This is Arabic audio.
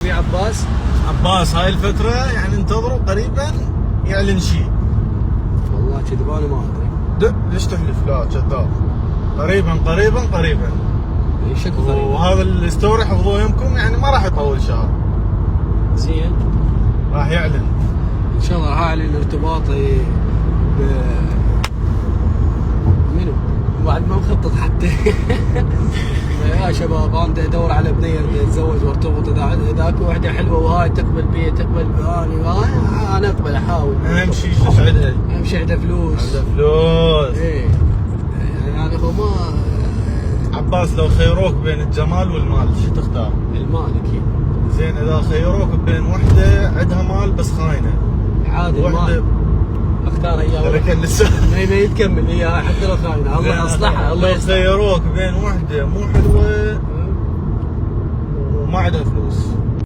في عباس هاي الفترة يعني انتظروا قريبا يعلن شيء. والله كذبان ما ادري. ليش تحلف؟ لا كذاب. قريبا شكو قريبا. وهذا الستوري حفظوه يمكم، يعني ما راح يطول شهر. زين راح يعلن ان شاء الله. راح اعلن ارتباطي منو بعد ما مخطط حتى. يا شباب انا ادور على بنيه اتزوج وارتبط. اذا اكو وحده حلوه وهاي تقبل بي تقبل انا اقبل احاول. اهم شيء تسعدها. اهم شيء عندها فلوس. ايه يعني هو ما عباس لو خيروك بين الجمال والمال شو تختار؟ المال اكيد. زين اذا خيروك بين وحده عندها مال بس خاينه عادي المال اختار اياها. تركن لسه ما يتكمل هي حتى لو خاينه الله يصلحها. الله يصلحها. خيروك بين وحده مو حلوه وما عندها فلوس